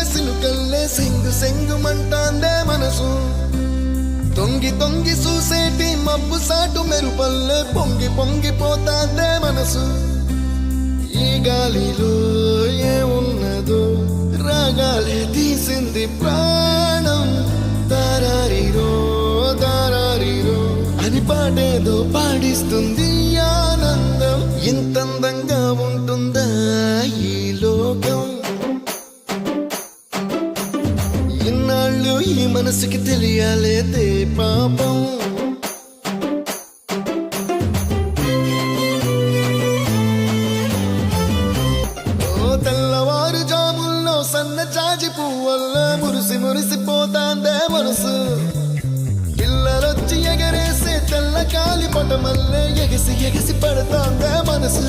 సినుకల్లే సెంగు సెంగుమంటాందే మనసు తొంగి తొంగి చూసేటి మబ్బు సాటు మెరుపల్లే పొంగి పొంగిపోతాందే మనసు ఈ గాలిలో ఏమున్నదో రాగాలే తీసింది ప్రాణం దారారిరో దారారిరో అని పాడేదో పాడిస్తుంది ఆనందం ఇంతందంగా ఉంటుందా ఈ లోకం ఇన్నాళ్ళు ఈ మనసుకి తెలియాలేదే పాపం తెల్లవారుజాముల్లో సన్న జాజి పువ్వల్ల మురిసి మురిసిపోతాందే మనసు పిల్లలొచ్చి ఎగరేసే తెల్ల కాలి పటమల్లే ఎగసి ఎగసి పడతాందే మనసు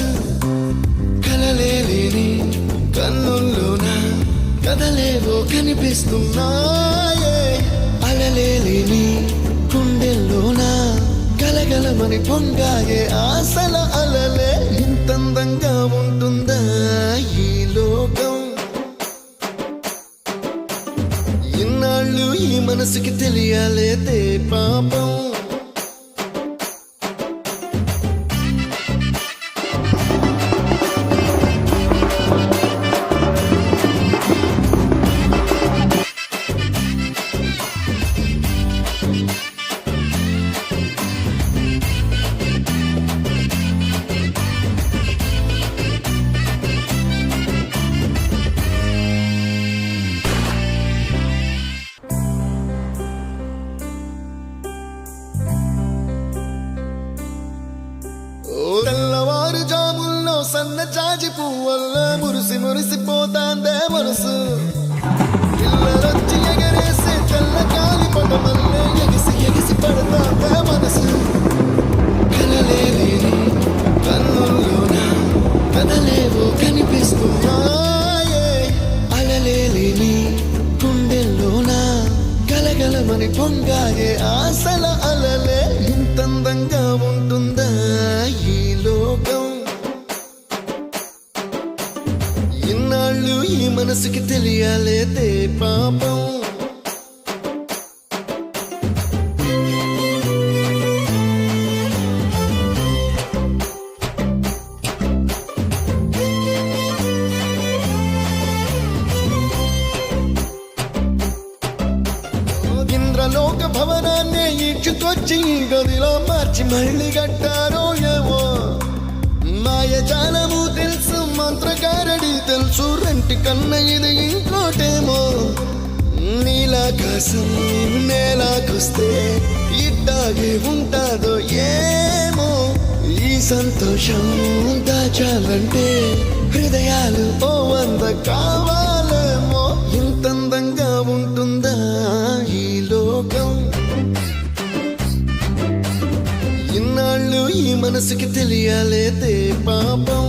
కలలేని కన్నుల్లోన కదలేవో కనిపిస్తున్నాయే అలలేని గుండెల్లోన గలగలమని పొంగాయే ఆశల అలలే ఇంతందంగా ఉంటుందా ఈ లోకం ఇన్నాళ్ళు ఈ మనసుకి తెలియాలేదే పాపం తెల్లవారుజాముల్లో సన్న జాజి పువ్వల్ల మురిసి మురిసిపోతాందే మనసు పిల్లలొచ్చి ఎగరేసే తెల్ల కాలి పటమల్లే ఎగిసి ఎగిసి పడతాందే మనసు కలలేని కన్నుల్లోన కదలేవో కనిపిస్తున్నాయే అలలేని గుండెల్లోన గలగలమని పొంగాయే ఆశల అలలే ఇంతందంగా ఉంటుందా ఈ లోకం ఇన్నాళ్ళు ఈ మనసుకి తెలియాలేదే పాపం ఇంద్రలోక భవనాన్నే ఈడ్చుకొచ్చి గదిలో మార్చి మళ్ళీ కట్టారో ఏమో మాయజాలము తెలుసు మంత్రకారడి తెలుసు రెంటి కన్న ఇది ఇంకోటేమో నీలాకాశం నేలాకొస్తే ఇట్టాగే ఉంటాదో ఏమో ఈ సంతోషం దాచాలంటే హృదయాలు ఓ వంద కావాలేమో ఇంతందంగా ఉంటుందా ఈ లోకం ఇన్నాళ్ళు ఈ మనసుకి తెలియాలేదే పాపం